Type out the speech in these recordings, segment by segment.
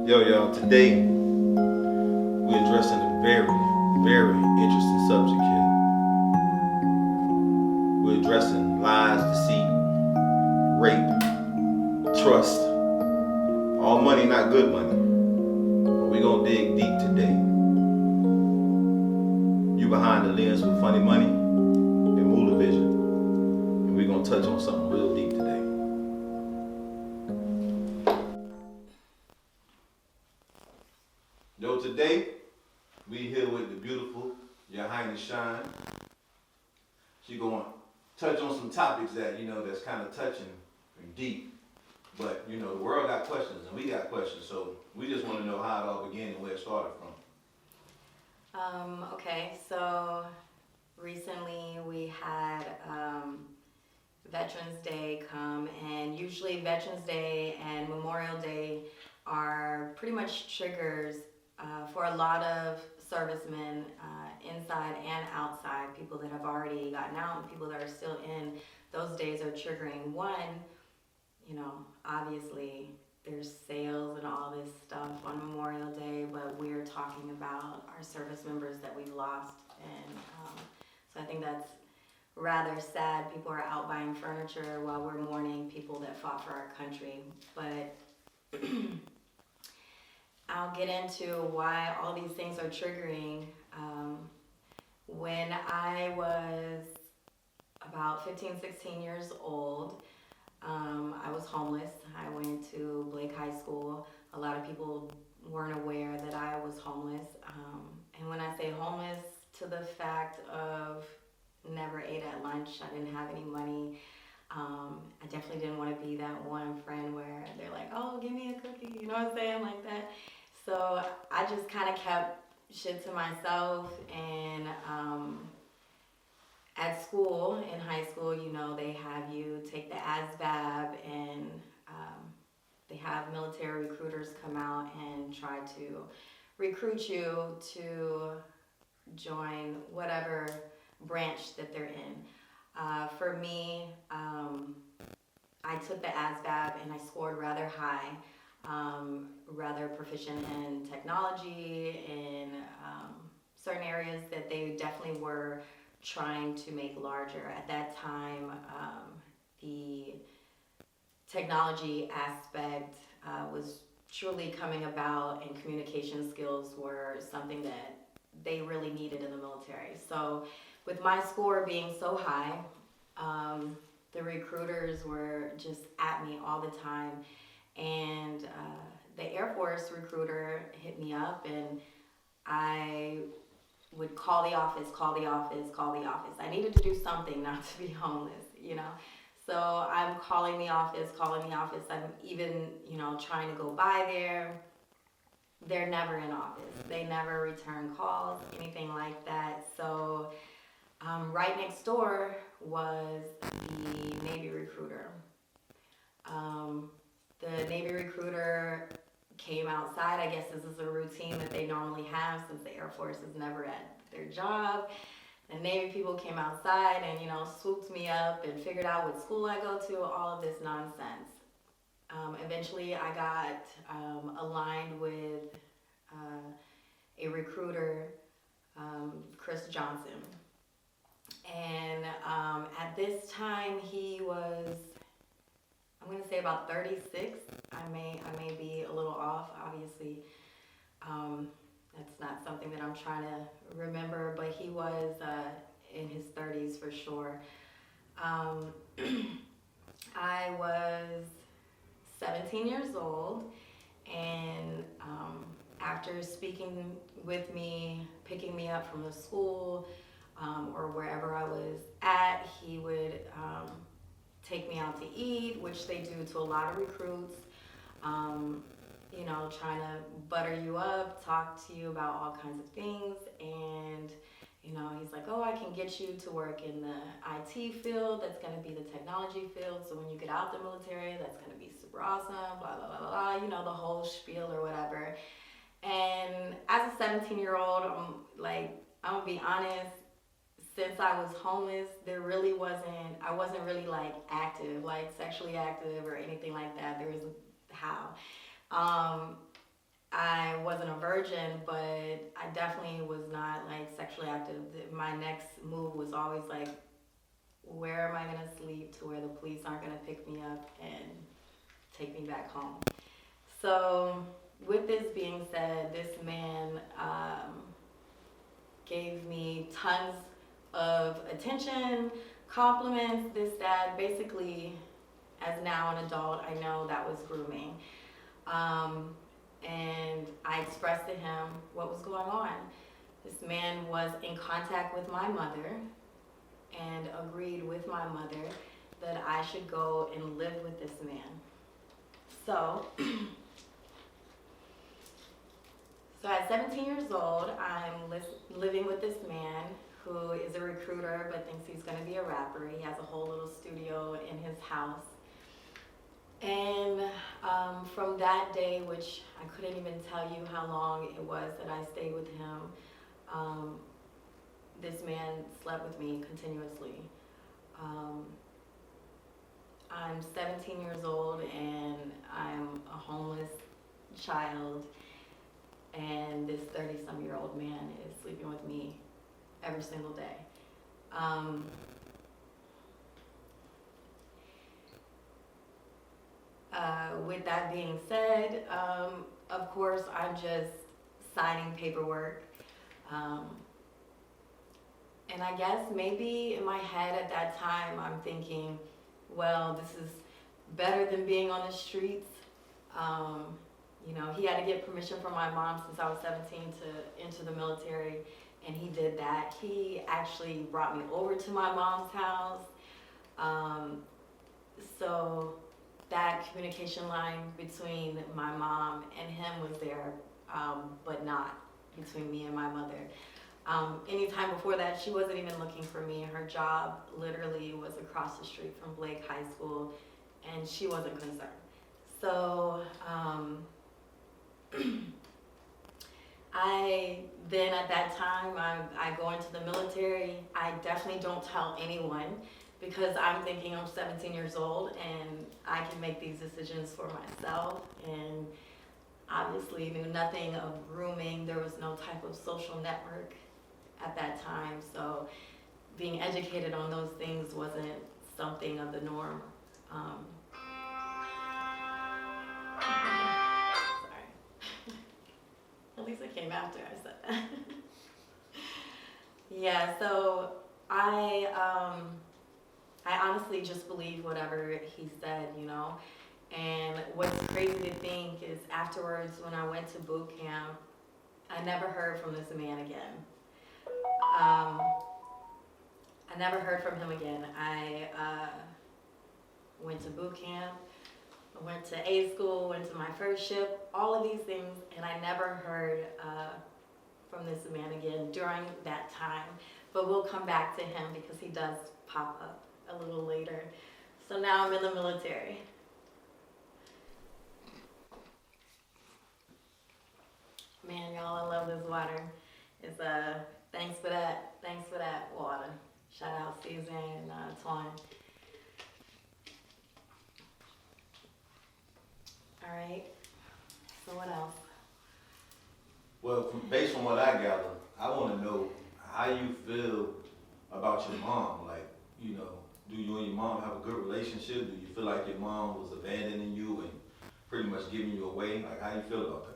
Yo, today we're addressing a very interesting subject here. We're addressing lies, deceit, rape, trust. All money, not good money. But we're gonna dig deep today. You behind the lens with funny money and Moolah Vision. And we're gonna touch on something real deep today. Yo, today we here with the beautiful Highness Shine. She gonna touch on some topics that that's kind of touching and deep. But the world got questions and we got questions, so we just want to know how it all began and where it started from. Okay, so recently we had Veterans Day come, and usually Veterans Day and Memorial Day are pretty much triggers for a lot of servicemen inside and outside, people that have already gotten out and people that are still in. Those days are triggering. One, obviously there's sales and all this stuff on Memorial Day, but we're talking about our service members that we've lost. And so I think that's rather sad. People are out buying furniture while we're mourning people that fought for our country. But I'll get into why all these things are triggering. When I was about 15, 16 years old, I was homeless. I went to Blake High School. A lot of people weren't aware that I was homeless. And when I say homeless, to the fact of never ate at lunch, I didn't have any money. I definitely didn't want to be that one friend where they're like, oh, give me a cookie, you know what I'm saying, like that. So I just kind of kept shit to myself. And at school, in high school, they have you take the ASVAB, and they have military recruiters come out and try to recruit you to join whatever branch that they're in. For me, I took the ASVAB and I scored rather high, rather proficient in technology, in certain areas that they definitely were trying to make larger. At that time, the technology aspect was truly coming about, and communication skills were something that they really needed in the military. So with my score being so high, the recruiters were just at me all the time. And the Air Force recruiter hit me up, and I would call the office. I needed to do something not to be homeless, So I'm calling the office. I'm even, trying to go by there. They're never in office. They never return calls, anything like that. So right next door was the Navy recruiter. The Navy recruiter came outside. I guess this is a routine that they normally have since the Air Force is never at their job. The Navy people came outside and, swooped me up and figured out what school I go to, all of this nonsense. Eventually I got aligned with a recruiter, Chris Johnson. And at this time he was, I'm going to say about 36. I may be a little off, obviously. That's not something that I'm trying to remember, but he was in his 30s for sure. I was 17 years old, and after speaking with me, picking me up from the school or wherever I was at, he would take me out to eat, which they do to a lot of recruits, trying to butter you up, talk to you about all kinds of things. And, he's like, oh, I can get you to work in the IT field. That's going to be the technology field. So when you get out the military, that's going to be super awesome, blah, blah, blah, blah, the whole spiel or whatever. And as a 17-year-old, I'm going to be honest, since I was homeless, I wasn't really active, sexually active or anything like that. There isn't how. I wasn't a virgin, but I definitely was not like sexually active. My next move was always like, where am I gonna sleep to where the police aren't gonna pick me up and take me back home? So with this being said, this man gave me tons of attention, compliments, this, that. Basically, as now an adult, I know that was grooming. And I expressed to him what was going on. This man was in contact with my mother and agreed with my mother that I should go and live with this man. So, so at 17 years old, I'm living with this man who is a recruiter but thinks he's going to be a rapper. He has a whole little studio in his house. And from that day, which I couldn't even tell you how long it was that I stayed with him, this man slept with me continuously. I'm 17 years old and I'm a homeless child, and this 30-some-year-old man is sleeping with me every single day. With that being said, of course, I'm just signing paperwork. And I guess maybe in my head at that time, I'm thinking, well, this is better than being on the streets. You know, he had to get permission from my mom since I was 17 to enter the military, and he did that. He actually brought me over to my mom's house. So that communication line between my mom and him was there, but not between me and my mother. Anytime before that, she wasn't even looking for me. Her job literally was across the street from Blake High School, and she wasn't concerned. So I then at that time, I go into the military. I definitely don't tell anyone because I'm thinking I'm 17 years old and I can make these decisions for myself, and obviously knew nothing of grooming. There was no type of social network at that time, so being educated on those things wasn't something of the norm. Sorry. At least it came after I said that. Yeah, so I honestly just believe whatever he said, you know. And what's crazy to think is afterwards, when I went to boot camp, I never heard from this man again. I never heard from him again. I went to boot camp, I went to A school, went to my first ship, all of these things, and I never heard from this man again during that time. But we'll come back to him because he does pop up a little later. So now I'm in the military. Man, y'all, I love this water. It's thanks for that water. Shout out Caesar and Twan. All right. So what else? Well, based on what I gather, I want to know how you feel about your mom. Like, you know, do you and your mom have a good relationship? Do you feel like your mom was abandoning you and pretty much giving you away? Like, how do you feel about that?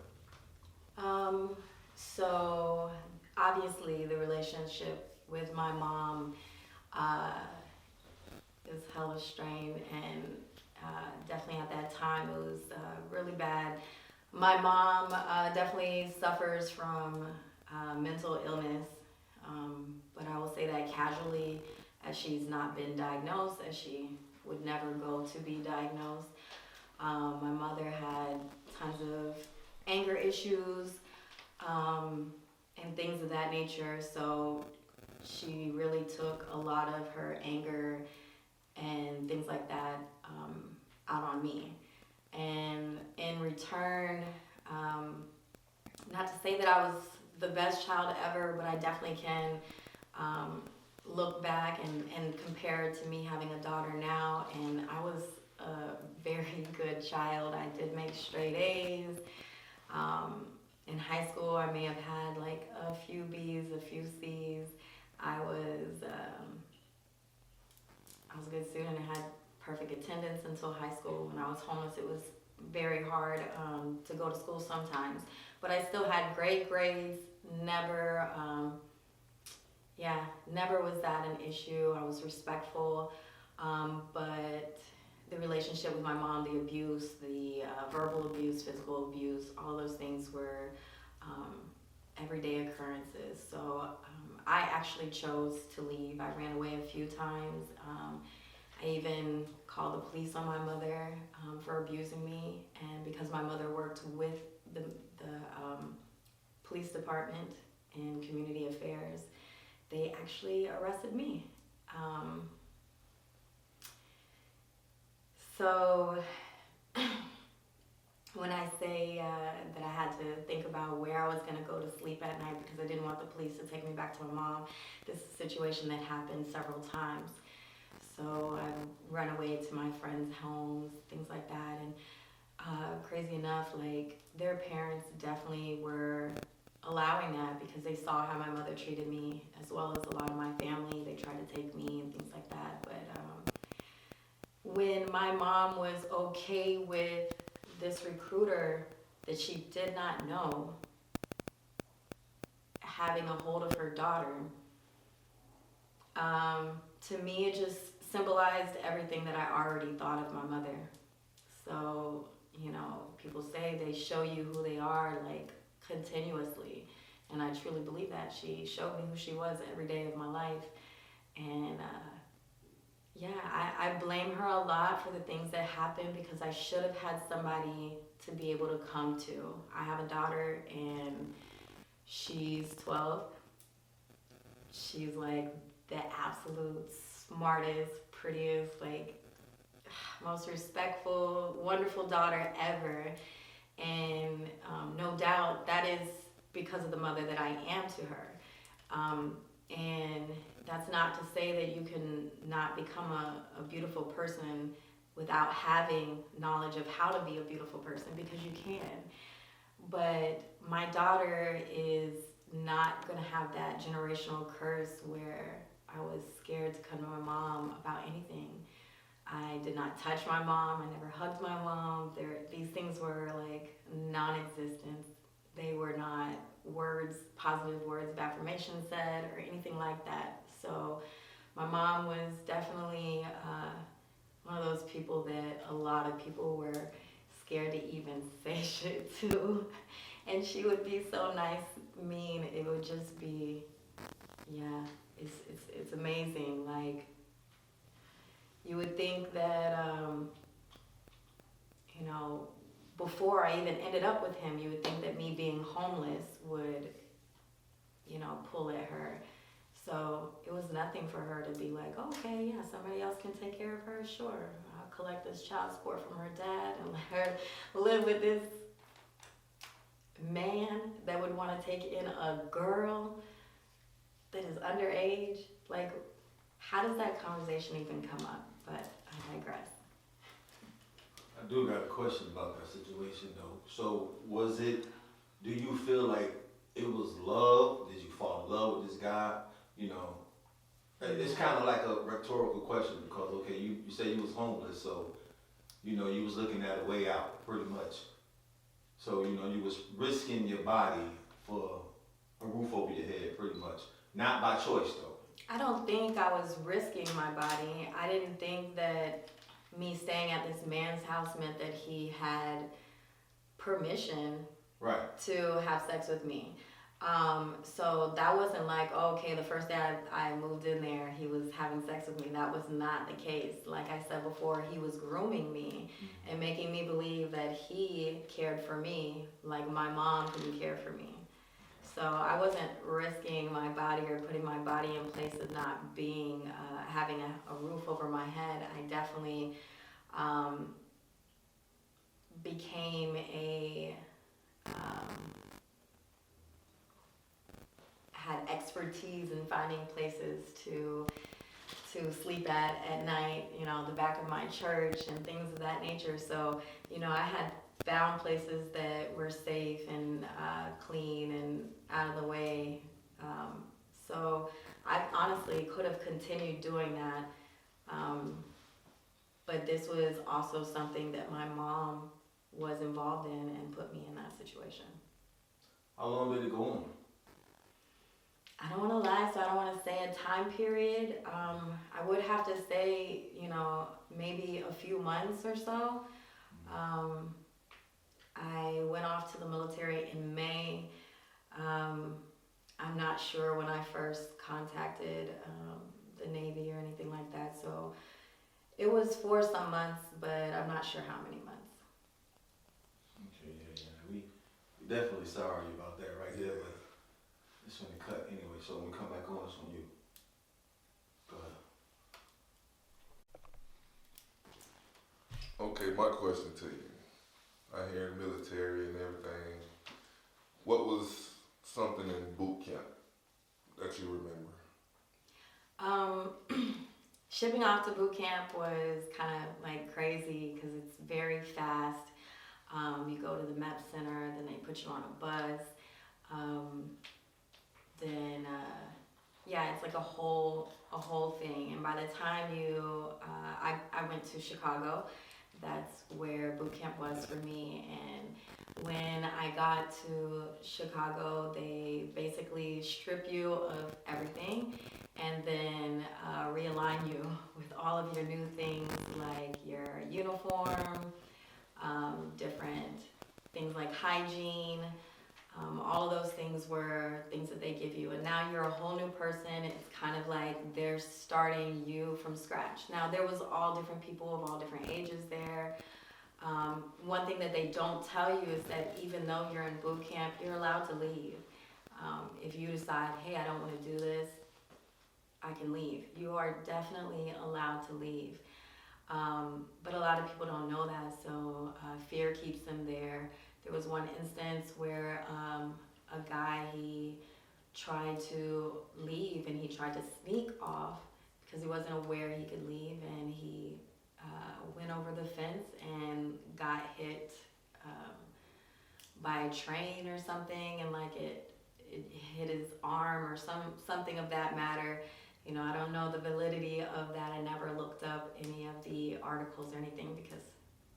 So obviously the relationship with my mom is hella strained, and definitely at that time it was really bad. My mom definitely suffers from mental illness, but I will say that casually, as she's not been diagnosed, as she would never go to be diagnosed. My mother had tons of anger issues and things of that nature, so she really took a lot of her anger and things like that out on me. And in return, not to say that I was the best child ever, but I definitely can look back and compare it to me having a daughter now, and I was a very good child. I did make straight A's. high school, I may have had like a few B's, a few C's. I was a good student. I had perfect attendance until high school. When I was homeless, it was very hard to go to school sometimes. But I still had great grades. Never, never was that an issue. I was respectful. But the relationship with my mom, the abuse, the verbal abuse, physical abuse, all those things were everyday occurrences. So I actually chose to leave. I ran away a few times. I even called the police on my mother for abusing me, and because my mother worked with the police department in community affairs, they actually arrested me. So when I say that I had to think about where I was going to go to sleep at night because I didn't want the police to take me back to my mom, this is a situation that happened several times. So I run away to my friends' homes, things like that. And crazy enough, like their parents definitely were allowing that because they saw how my mother treated me, as well as a lot of my family. They tried to take me and things like that. But when my mom was okay with this recruiter that she did not know having a hold of her daughter, to me it just symbolized everything that I already thought of my mother. So, you know, people say they show you who they are like continuously, and I truly believe that. She showed me who she was every day of my life. And I blame her a lot for the things that happened because I should have had somebody to be able to come to. I have a daughter and she's 12. She's like the absolute smartest, prettiest, like most respectful, wonderful daughter ever. And no doubt that is because of the mother that I am to her. And that's not to say that you can not become a beautiful person without having knowledge of how to be a beautiful person, because you can. But my daughter is not going to have that generational curse where I was scared to come to my mom about anything. I did not touch my mom. I never hugged my mom. These things were like non-existent. They were not words, positive words of affirmation said or anything like that. So my mom was definitely one of those people that a lot of people were scared to even say shit to. And she would be so nice, mean. It would just be, it's amazing. Like, you would think that, before I even ended up with him, you would think that me being homeless would, pull at her. So it was nothing for her to be like, okay, yeah, somebody else can take care of her, sure. I'll collect this child support from her dad and let her live with this man that would want to take in a girl that is underage. Like, how does that conversation even come up? But I digress. I do got a question about that situation though. So do you feel like it was love? Did you fall in love with this guy? It's kind of like a rhetorical question because, okay, you say you was homeless, so, you was looking at a way out pretty much. So, you was risking your body for a roof over your head pretty much. Not by choice though. I don't think I was risking my body. I didn't think that me staying at this man's house meant that he had permission to have sex with me. So that wasn't like, okay, the first day I moved in there, he was having sex with me. That was not the case. Like I said before, he was grooming me and making me believe that he cared for me like my mom didn't care for me. So I wasn't risking my body or putting my body in place of not being, having a roof over my head. I definitely became had expertise in finding places to sleep at night, the back of my church and things of that nature. So, I had found places that were safe and clean and out of the way. So I honestly could have continued doing that. But this was also something that my mom was involved in and put me in that situation. How long did it go on? I don't want to lie, so I don't want to say a time period. I would have to say, maybe a few months or so. I went off to the military in May. I'm not sure when I first contacted the Navy or anything like that. So it was for some months, but I'm not sure how many months. Okay, yeah. We definitely sorry about that right there, but it's when it cut anyway. So when we come back on, it's on you. Go ahead. Okay, my question to you. I hear military and everything. What was something in boot camp that you remember? Shipping off to boot camp was kind of like crazy because it's very fast. You go to the MEP center, then they put you on a bus. It's like a whole thing. And by the time I went to Chicago, that's where boot camp was for me. And when I got to Chicago, they basically strip you of everything and then realign you with all of your new things like your uniform, different things like hygiene. All of those things were things that they give you, and now you're a whole new person. It's kind of like they're starting you from scratch. Now there was all different people of all different ages there. One thing that they don't tell you is that even though you're in boot camp, you're allowed to leave. If you decide, hey, I don't want to do this, I can leave. You are definitely allowed to leave. But a lot of people don't know that, so fear keeps them there. There was one instance where a guy, he tried to leave and he tried to sneak off because he wasn't aware he could leave, and he went over the fence and got hit by a train or something, and like it hit his arm or something of that matter. I don't know the validity of that. I never looked up any of the articles or anything because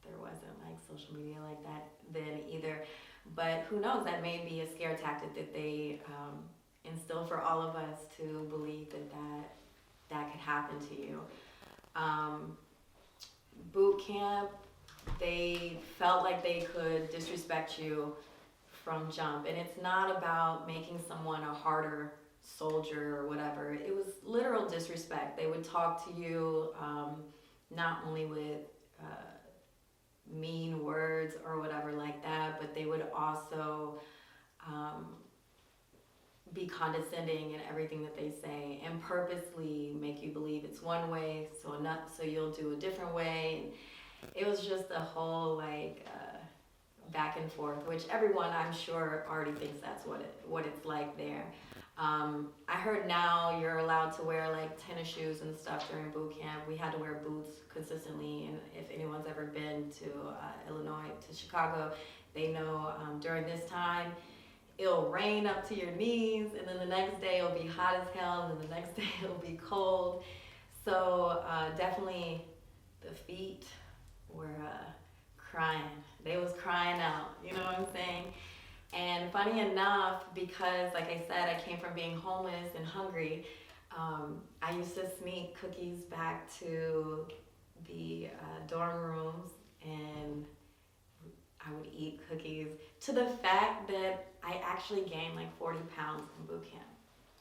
there wasn't like social media like that then either. But who knows, that may be a scare tactic that they instill for all of us to believe that could happen to you. Boot camp, they felt like they could disrespect you from jump, and it's not about making someone a harder soldier or whatever. It was literal disrespect. They would talk to you not only with mean words or whatever like that, but they would also be condescending in everything that they say and purposely make you believe it's one way, so you'll do a different way. And it was just a whole back and forth, which everyone I'm sure already thinks that's what it's like there. I heard now you're allowed to wear like tennis shoes and stuff during boot camp. We had to wear boots consistently, and if anyone's ever been to Illinois, to Chicago, they know during this time it'll rain up to your knees, and then the next day it'll be hot as hell, and then the next day it'll be cold. So definitely the feet were crying. They was crying out, you know what I'm saying? And funny enough, because like I said, I came from being homeless and hungry, I used to sneak cookies back to the dorm rooms, and I would eat cookies, to the fact that I actually gained like 40 pounds in boot camp.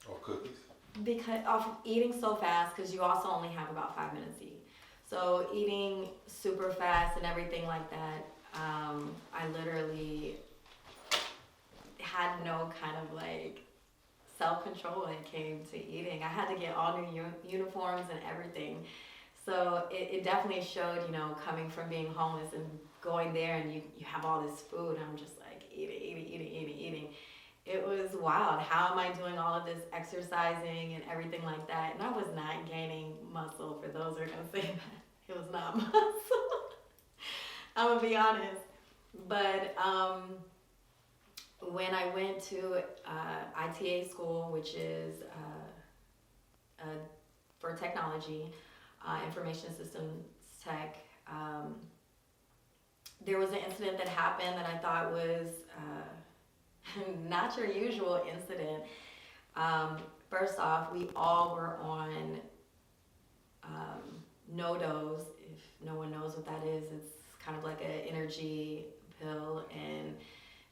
Oh, cookies? Because of eating so fast, because you also only have about 5 minutes to eat. So eating super fast and everything like that, I literally had no kind of like self-control when it came to eating. I had to get all new uniforms and everything. So it definitely showed, coming from being homeless and going there, and you have all this food, and I'm just like eating. It was wild. How am I doing all of this exercising and everything like that? And I was not gaining muscle, for those who are going to say that. It was not muscle. I'm going to be honest. But when I went to ITA school, which is for technology, information systems tech, there was an incident that happened that I thought was not your usual incident. First off, we all were on no-dose. If no one knows what that is, it's kind of like an energy pill, and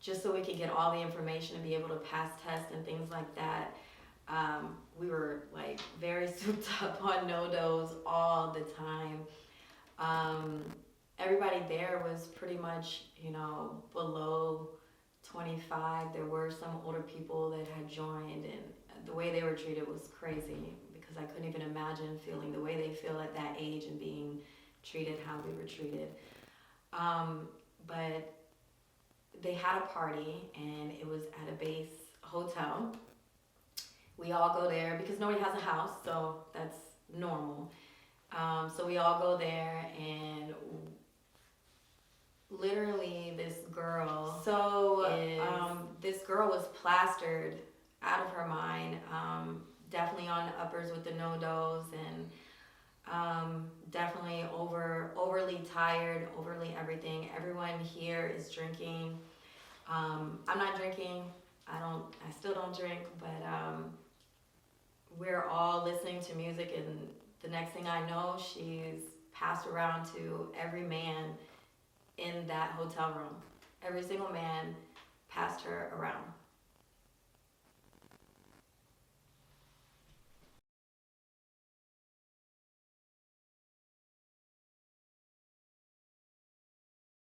just so we could get all the information and be able to pass tests and things like that. We were like very souped up on no-dose all the time. Everybody there was pretty much, below 25. There were some older people that had joined, and the way they were treated was crazy, because I couldn't even imagine feeling the way they feel at that age and being treated how we were treated. But they had a party, and it was at a base hotel. We all go there because nobody has a house, so that's normal. So we all go there, and literally this girl this girl was plastered out of her mind, definitely on uppers with the no-dose, and definitely overly tired, overly everything. Everyone here is drinking. I'm not drinking. I still don't drink, but we're all listening to music, and the next thing I know, she's passed around to every man in that hotel room. Every single man passed her around.